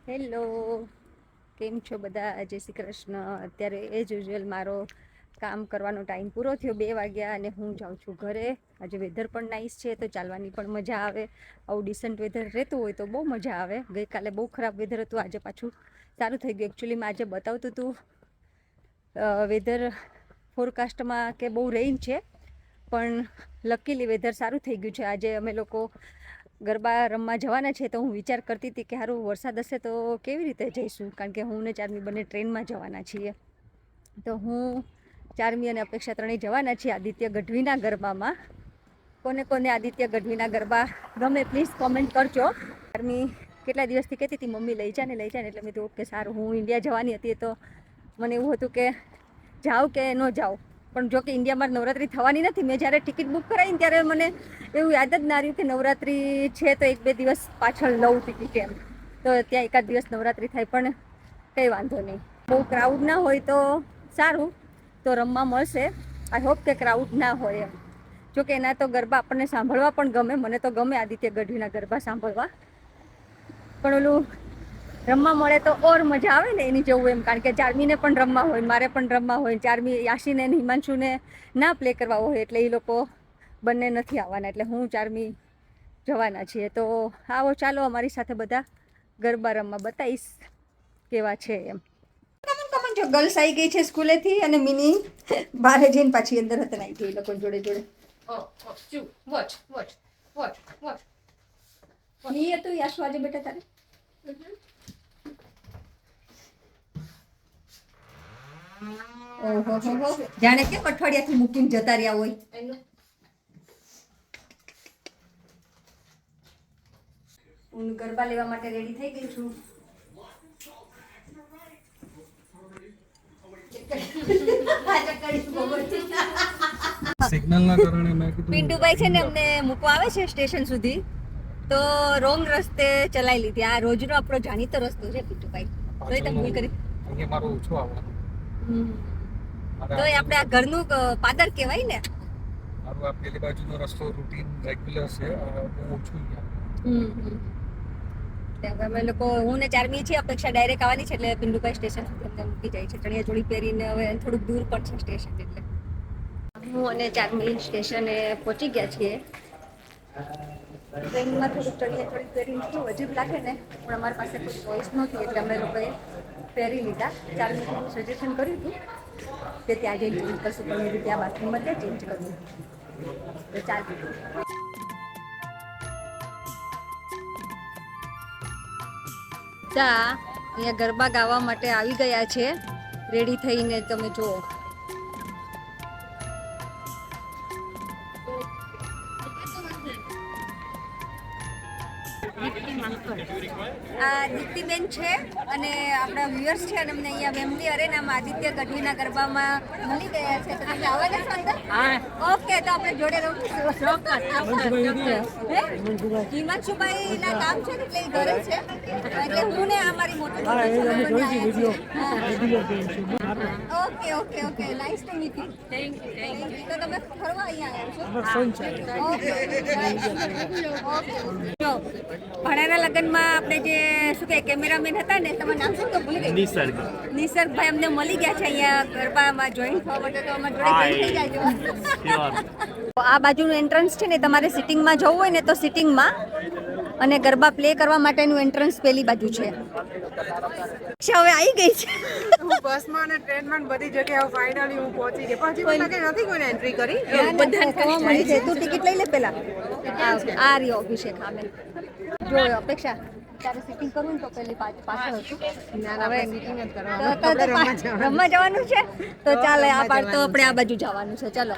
Hello, કેમ છો બધા? જય શ્રી કૃષ્ણ. અત્યારે એઝ યુઝ્યુઅલ મારો કામ કરવાનો ટાઈમ પૂરો થયો, 2 વાગ્યા, અને હું જાઉં છું ઘરે. આજે વેધર પણ નાઇસ છે તો ચાલવાની પણ મજા આવે. આવું ડિસન્ટ વેધર રહેતું હોય તો બહુ મજા આવે. ગઈકાલે બહુ ખરાબ વેધર હતું, આજે પાછું સારું થઈ ગયું. એકચ્યુઅલીમાં આજે બતાવતું હતું વેધર ફોરકાસ્ટમાં કે બહુ રેઇન છે, પણ લકીલી વેધર સારું થઈ ગયું છે. આજે અમે લોકો ગરબા રમવા જવાના છે, તો હું વિચાર કરતી હતી કે સારું વરસાદ હશે તો કેવી રીતે જઈશું, કારણ કે હું ને ચાર્મી બંને ટ્રેનમાં જવાના છીએ. તો હું, ચાર્મી અને અપેક્ષા ત્રણેય જવાના છીએ આદિત્ય ગઢવીના ગરબામાં. કોને કોને આદિત્ય ગઢવીના ગરબા ગમે પ્લીઝ કોમેન્ટ કરજો. ચાર્મી કેટલા દિવસથી કહેતી હતી મમ્મી લઈ જા ને, એટલે મેં કીધું ઓકે સારું. હું ઇન્ડિયા જવાની હતી તો મને એવું હતું કે જાઉં કે ન જાઉં, પણ જો કે ઇન્ડિયામાં નવરાત્રિ થવાની નથી. મેં જ્યારે ટિકિટ બુક કરાવીને ત્યારે મને એવું યાદ જ ના રહ્યું કે નવરાત્રિ છે તો 1-2 દિવસ પાછળ લઉં ટિકિટ એમ. તો ત્યાં એકાદ દિવસ નવરાત્રિ થાય, પણ કંઈ વાંધો નહીં. બહુ ક્રાઉડ ના હોય તો સારું, તો રમવા મળશે. આઈ હોપ કે ક્રાઉડ ના હોય એમ. જોકે એના તો ગરબા આપણને સાંભળવા પણ ગમે, મને તો ગમે આદિત્ય ગઢવીના ગરબા સાંભળવા, પણ ઓલું રમવા મળે તો ઓર મજા આવે ને એની જવું એમ. કારણ કે ચાર્મીને પણ રમવા હોય, મારે પણ રમવા હોય. ચાર્મી યાશીને હિમાંશુને ના પ્લે કરવા હોય, એટલે એ લોકો બંને નથી આવવાના, એટલે હું ચાર્મી જવાના છીએ. તો આવો ચાલો અમારી સાથે બધા ગરબા રમવા, બતાવીશ કેવા છે એમ. જો ગર્લ્સ આવી ગઈ છે સ્કૂલેથી, અને મિની બહાર જઈને પાછી અંદર હતા આવી ગઈ લોકો જોડે જોડે. નહીં હતું યાશુ આજે બેટા તારે? ઓહો હો, જાણે કેમ અઠવાડિયાથી મૂકીને જતા રહ્યા હોય. હું ગરબા લેવા માટે રેડી થઈ ગઈ છું. સિગ્નલના કારણે મેં કીધું પિન્ટુભાઈ છે ને અમને મૂકવા આવે છે સ્ટેશન સુધી, તો રોંગ રસ્તે ચલાવી લીધી. આ રોજનો આપણો જાણીતો રસ્તો છે પિન્ટુભાઈ, તોય તમે ભૂલ કરી. અહીંયા મારું ઓછું આવવાનું. તો આપણે આ ઘરનું પાદર કહેવાય ને. મારું આ પેલી બાજુનો રસ્તો રૂટીન રેગ્યુલર છે, બહુ ઓછું અહીંયા. અમે લોકો, હું ને ચાર્મી છીએ, અપેક્ષા ડાયરેક્ટ આવવાની છે, એટલે પિન્ટુભાઈ સ્ટેશન સુધી અમને મૂકી જાય છે. ચણિયા ચોળી પહેરીને, હવે થોડુંક દૂર પણ છે સ્ટેશન, એટલે હું અને ચાર્મી સ્ટેશને પહોંચી ગયા છીએ. ટ્રેનમાં થોડુંક ચણિયા ચોળી પહેરીને શું અજીબ લાગે ને, પણ અમારી પાસે કોઈ ચોઈસ નહોતી, એટલે અમે લોકોએ પહેરી લીધા. ચાર્મી થોડું સજેશન કર્યું હતું કે ત્યાં જઈને ચેન્જ કરશું, પણ મેં ત્યાં બાથરૂમમાં ત્યાં ચેન્જ કરવું, તો ચાલતું. અહીંયા ગરબા ગાવા માટે આવી ગયા છે રેડી થઈને, તમે જુઓ. આ દીપ્તિબેન છે અને આપણા વ્યુઅર્સ છે, અને અમને અહીંયા વેમ્બલી અરેનામાં આદિત્ય ગઢવીના ગરબામાં મળી ગયા છે. તો તમે આવવાના છો અંદર? ઓકે, તો આપણે જોડે રહીશું. હિમાંશુભાઈના કામ છે ને, એટલે એ ઘરે છે, એટલે હું ને અમારી મોટી okay okay okay, nice to meet you. Thank you. તો તમે ફરવા અહીંયા આવ્યા છો? જો ભાડાના લગ્નમાં આપણે જે શું કહે કેમેરામેન હતા ને, તમારું નામ શું તો ભૂલી ગઈ. નિસર્ગભાઈ અમને મળી ગયા છે અહીંયા ગરબામાં જોઈન થવા માટે, તો અમારી જોડે જોઈન થઈ જાજો. આ બાજુનું એન્ટ્રન્સ છે ને, તમારે સિટિંગમાં જવું હોય ને તો સિટિંગમાં, અને ગરબા પ્લે કરવા માટેનું એન્ટ્રન્સ પેલી બાજુ છે. હવે આવી ગઈ છે હું બસમાં અને ટ્રેનમાં બધી જગ્યાએ ફાઇનલી હું પહોંચી ગઈ. પછી મને લાગે નથી કોઈને એન્ટ્રી કરી. બધાને મળી છે. તું ટિકિટ લઈ લે પેલા. આ રહ્યો અભિષેક આમે. જો અપેક્ષા તારે સિટિંગ કરવું ને તો પેલી પાછળ હતું. હવે સિટિંગ જ કરવા રમવા જવાનું છે, તો ચાલે આ પાર તો આપણે આ બાજુ જવાનું છે. ચાલો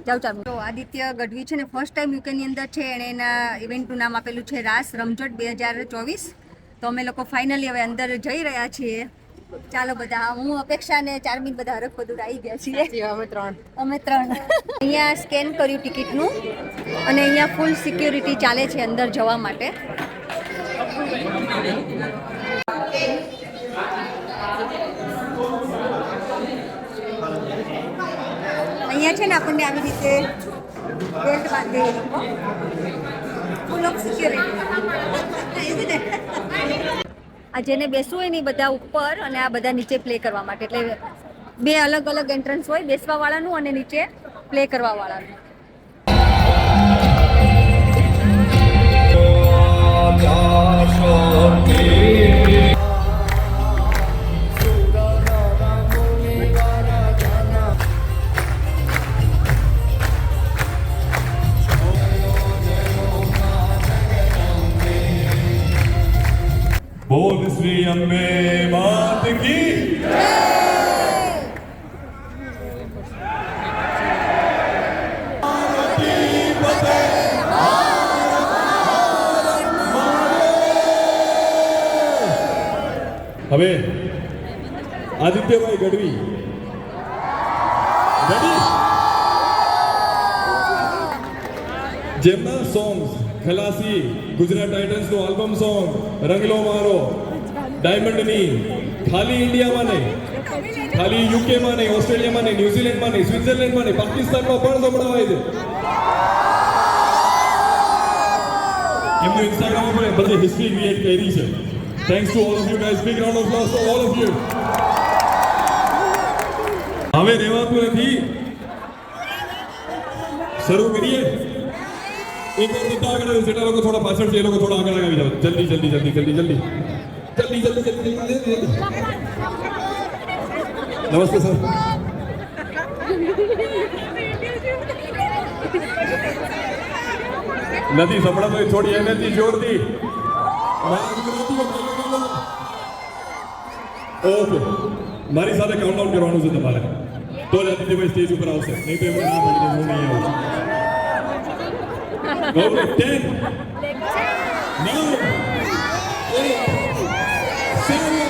જાવ ચાલો. તો આદિત્ય ગઢવી છે ને, ફર્સ્ટ ટાઈમ યુકેની અંદર છે, એણે એના ઇવેન્ટનું નામ આપેલું છે રાસ રમઝટ 2024. તો અમે લોકો ફાઇનલી હવે અંદર જઈ રહ્યા છીએ. ચાલો બધા, હું અપેક્ષા ને ચાર્મી બધા હરખ બધું આવી ગયા છીએ. અમે ત્રણ અહીંયા સ્કેન કર્યું ટિકિટનું, અને અહીંયા ફૂલ સિક્યોરિટી ચાલે છે અંદર જવા માટે. અહીંયા છે ને આપણને આવી રીતે બેલ્ટ બાંધે એ લોકો, ફૂલ ઓફ સિક્યોરિટી. આ જેને બેસવું હોય ને એ બધા ઉપર અને આ બધા નીચે પ્લે કરવા માટે. એટલે 2 અલગ અલગ એન્ટ્રન્સ હોય, બેસવા વાળાનું અને નીચે પ્લે કરવા વાળાનું. બોલ શ્રી અંબે માત કી હવે આદિત્યભાઈ ગઢવી જેમના સોંગ્સ ખલાસી, ગુજરાત ટાઇટન્સનું આલ્બમ સોંગ રંગલો મારો, ડાયમંડની ખાલી ઇન્ડિયામાં નહીં, ખાલી યુકેમાં નહીં, ઓસ્ટ્રેલિયામાં નહીં, ન્યુઝીલેન્ડમાં નહીં, સ્વિટ્ઝરલેન્ડમાં નહીં, પાકિસ્તાનમાં પણ સંભળાવાય છે. એમનું ઇન્સ્ટાગ્રામ પર બધી હિસ્ટ્રી ક્રિએટ કરી છે. Thanks to all of you guys. Big round of applause for all of you. હવે રહેવાતું નથી, શરૂ કરીએ. એક વાર બધા આગળ આવે, જેટલા લોકો થોડા પાછળ છે એ લોકો થોડા આગળ આવી જાઓ. જલ્દી જલ્દી જલ્દી જલ્દી જલ્દી જલ્દી જલ્દી જલ્દી જલ્દી. નમસ્તે સર. નથી સંભળાતો એ થોડી એનર્જી જોરથી. ઓકે, મારી સાથે કાઉન્ટડાઉન કરવાનું છે તમારે, તો જ આદિત્યભાઈ સ્ટેજ ઉપર આવશે, નહીં તો એમને ના પડી હું નહીં આવું. ઓકે, 10 9 8 7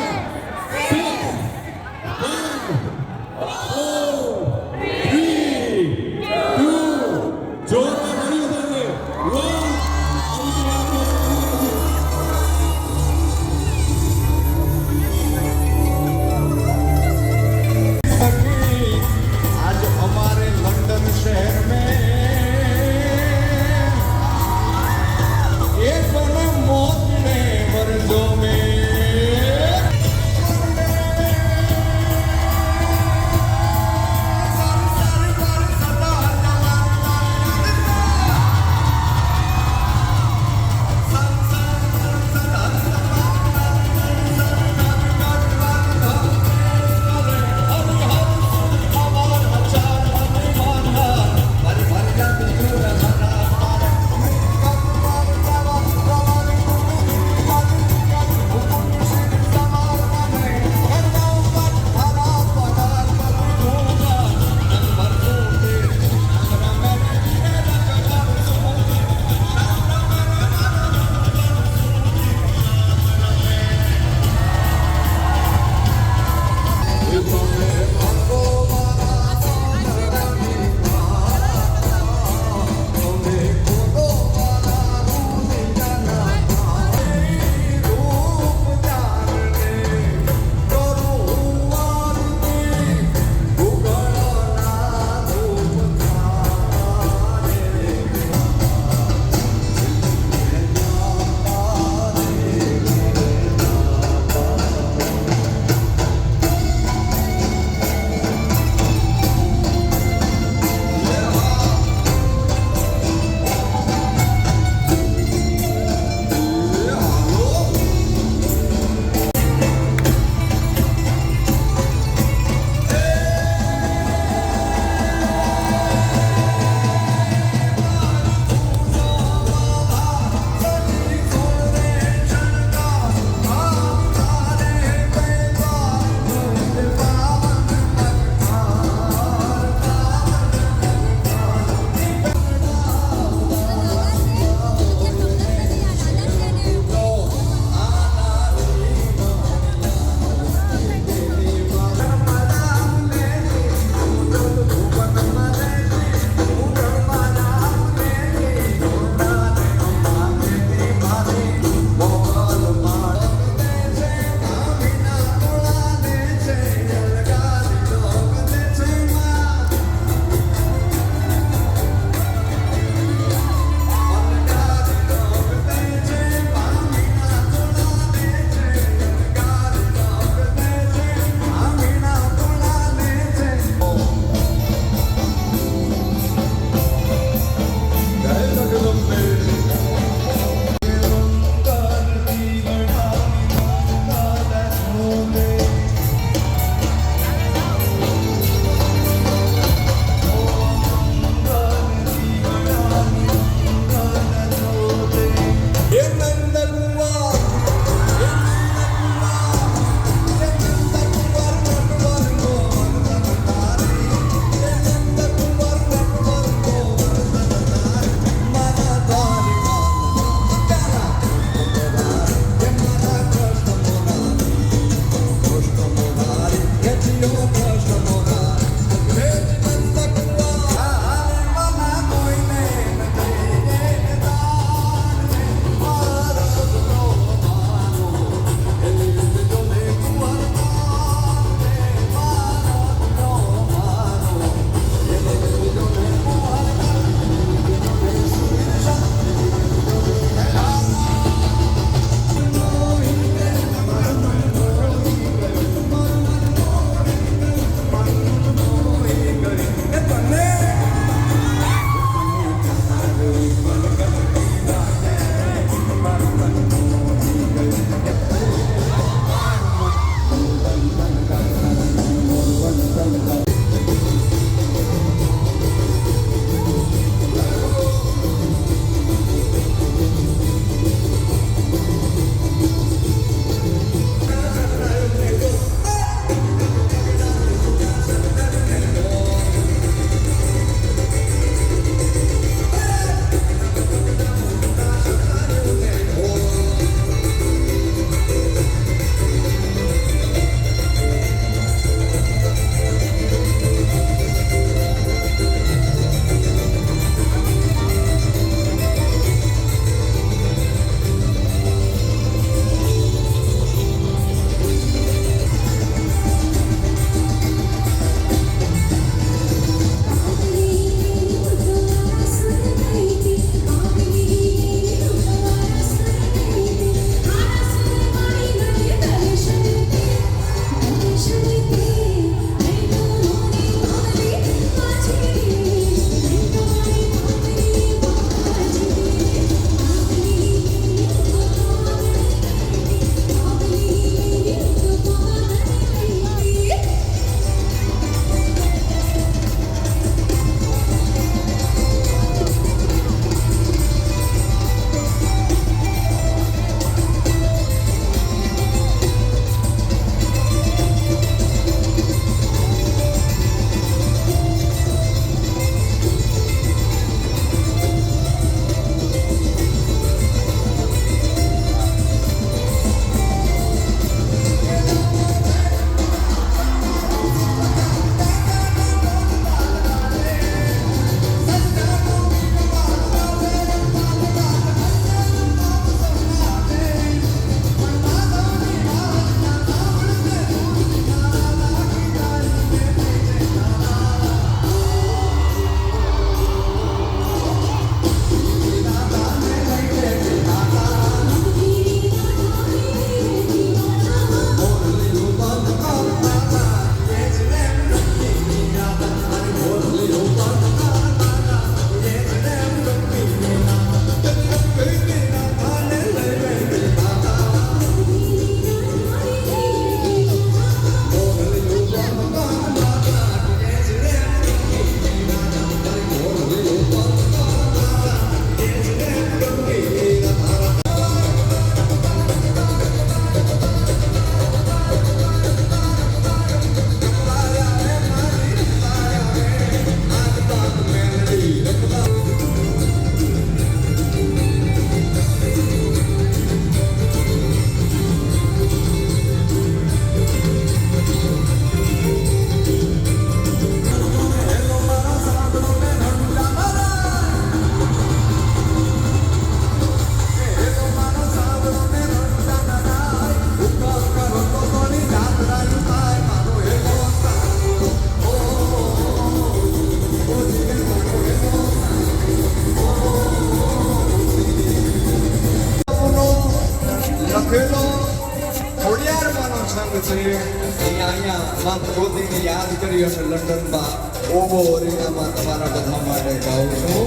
છે અહીંયા માં ભગવતીને યાદ કરી અને લંડનમાં ઓબો ઓરેનામાં તમારા બધા માટે ગાઉં છું.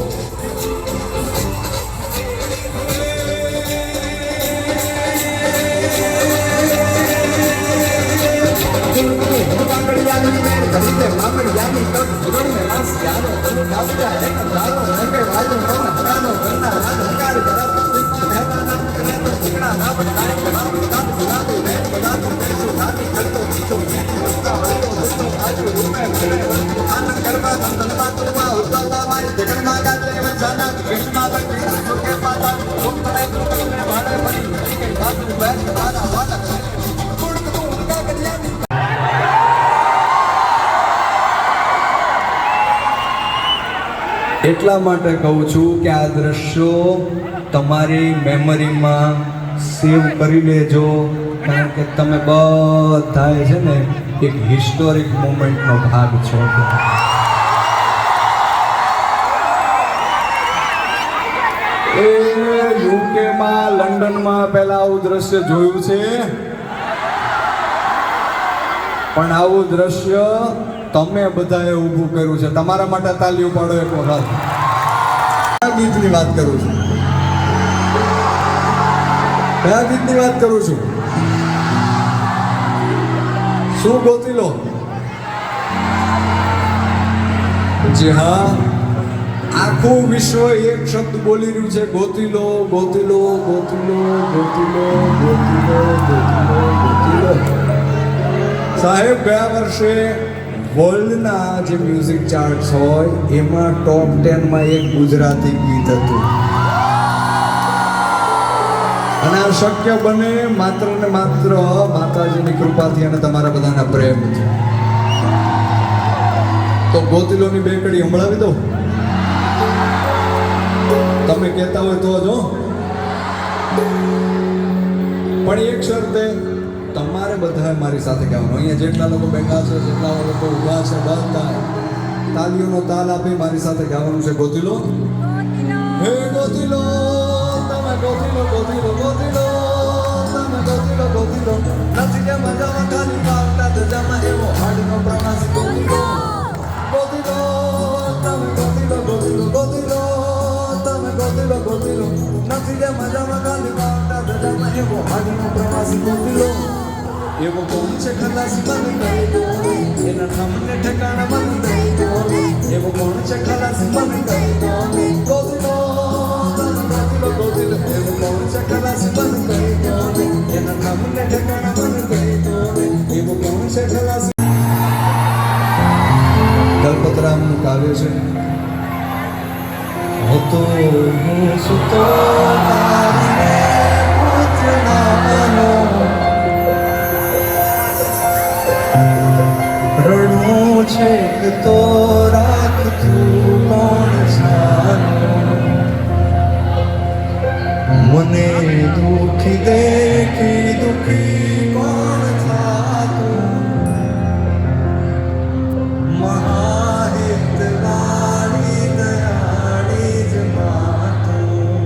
એટલા માટે કહું છું કે આ દ્રશ્યો તમારી મેમરીમાં સેવ કરી લેજો, કારણ કે તમે બધાએ છે ને એક હિસ્ટોરિક મોમેન્ટનો ભાગ છો. એ યુકેમાં લંડનમાં પહેલા આવું દ્રશ્ય જોયું છે, પણ આવું દ્રશ્ય તમે બધાએ ઊભું કર્યું છે. તમારા માટે તાલીઓ પાડો એક વખત. કયા ગીતની વાત કરું છું? કયા ગીતની વાત કરું છું? શું ગોતી લો? જી હા, આખું વિશ્વ એક શબ્દ બોલી રહ્યું છે, ગોતી લો, ગોતી લો, ગોતી લો, ગોતી લો, ગોતી લો, ગોતી લો, ગોતી લો. સાહેબ, ગયા વર્ષે વર્લ્ડના જે મ્યુઝિક ચાર્ટ્સ હોય એમાં ટોપ 10માં એક ગુજરાતી ગીત હતું, અને આ શક્ય બને માત્ર ને માત્ર માતાજીની કૃપાથી અને તમારા બધાના પ્રેમથી. તો ગોતીલોની બે કડી સંભળાવી દો. તમે કહેતા હોય તો જો, પણ એક શરતે, તમારે બધાએ મારી સાથે ગાવાનું. અહીંયા જેટલા લોકો બેઠા છે, જેટલા લોકો ઊભા છે, બધા તાલીઓનો તાલ આપી મારી સાથે ગાવાનું છે. ગોતી લો, હે ગોતી લો, તમે ગોતી લો, ગોતી લો, ગોતી લો, તમે ગોતી લો, ગોતી લો. નથી કે મજામાં ખાલી પાવતા ધજામાં એવો હાડનો પ્રવાસ. ગોતી લો, ગોતી લો, તમે ગોતી લો, ગોતી લો, ગોતી લો, તમે ગોતી લો, ગોતી લો. નથી કે મજામાં ખાલી પાવતા ધજામાં એવો હાડનો પ્રવાસ. ગોતી લો. એવો કોણ છે ખલાસી મને કહી દો, એના નામને ઠેકાણા મને કહી દો. એવો કોણ છે ખલાસી મને કહી દો, ગોતી લો, તમે ગોતી લો, ગોતી લો. એવો કોણ છે ખલાસી મને કહી દો, એના નામને ઠેકાણા મને કહી દો. એવો કોણ છે ખલાસી. દલપતરામનું કાવ્ય છે. હતો હું સુતો તારીને પુત્ર નામનો, રડવું છે તો રાખતું કોણ છાનું, મને દુઃખી દેખી દુઃખી કોણ થાતું, મહાહિતવાળી દયાળી જ માતું.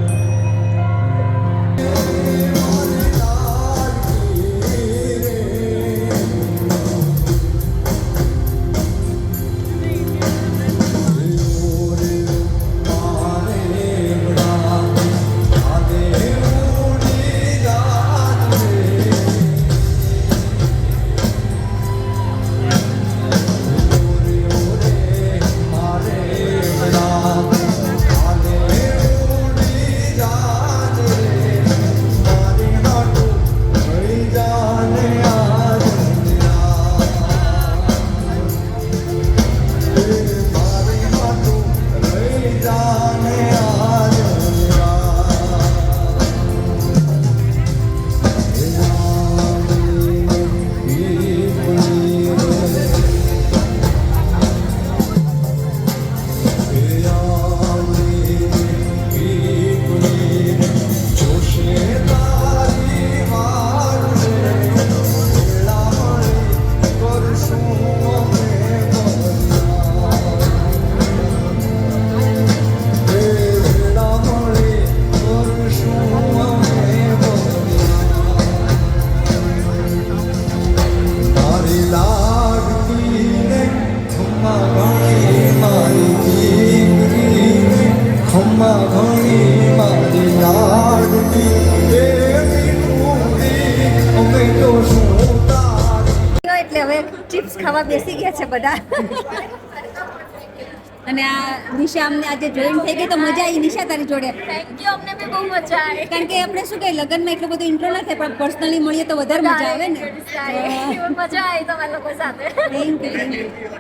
ચિપ્સ ખાવા બેસી ગયા છે બધા. અને આ નિશા અમને આજે જોઈન થઈ ગઈ તો મજા આવી. નિશા તારી જોડે થેન્ક યુ, અમને બી બહુ મજા આવી. કારણ કે આપણે શું કે લગ્નમાં એટલો બધો ઇન્ટ્રો ના થાય પણ પર્સનલી મળીએ તો વધારે મજા આવે ને. મજા આવી તમારા લોકો સાથે. Thank you.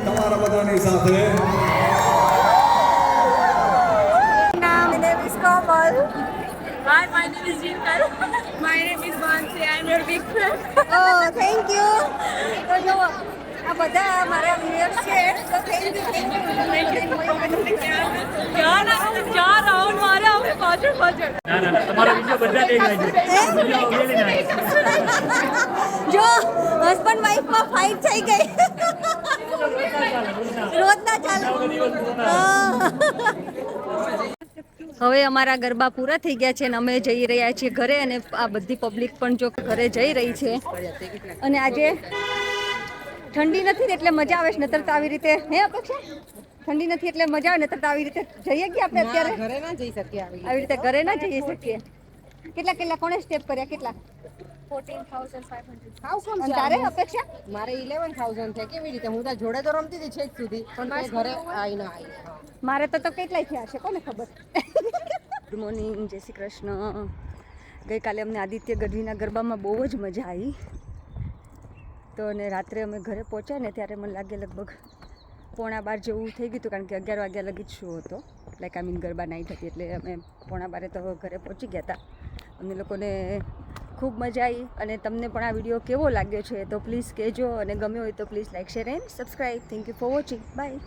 તમારા બધાની સાથે My name is Komal. Hi, my name is Jinkar. My name is Vansi. I'm your big fan. Oh, thank you. તો જો આ બધા મારા viewers છે તો thank you. क्या राउंड मारे हमने पाछળ જો હસબન્ડ વાઈફ માં ફાઇટ થઈ ગઈ રોજ ના ચાલે હવે અમારા ગરબા પૂરા થઈ ગયા છે અને અમે જઈ રહ્યા છીએ ઘરે અને આ બધી પબ્લિક પણ જો ઘરે જઈ રહી છે અને આજે ઠંડી નથી ને એટલે મજા આવે છે નતર તો આવી રીતે હે અપેક્ષા ઠંડી નથી એટલે મજા આવે નતર તો આવી રીતે જઈએ કે આપણે અત્યારે ઘરે ના જઈ શકીએ આવી રીતે ઘરે ના જઈ શકીએ કેટલા કોણે સ્ટેપ કર્યા કેટલા 14,500. હાઉ કમ અને તારે અપેક્ષા મારે 11,000 છે કેવી રીતે હું તો જોડે તો રમતી હતી છેક સુધી પણ તે ઘરે આવીને આવી મારે તો કેટલાય થયા છે કોને ખબર ગુડ મોર્નિંગ જય શ્રી કૃષ્ણ ગઈકાલે અમને આદિત્ય ગઢવીના ગરબામાં બહુ જ મજા આવી તો અને રાત્રે અમે ઘરે પહોંચ્યા ને ત્યારે મને લાગે લગભગ 11:15 જેવું થઈ ગયું હતું કારણ કે 11 વાગ્યા લગી જ શો હતો like I mean garba night હતી એટલે અમે 11:15 તો ઘરે પહોંચી ગયા હતા અમને લોકોને ખૂબ મજા આવી અને તમને પણ આ વિડીયો કેવો લાગ્યો છે તો પ્લીઝ કહેજો અને ગમ્યો હોય તો please like share and subscribe thank you for watching bye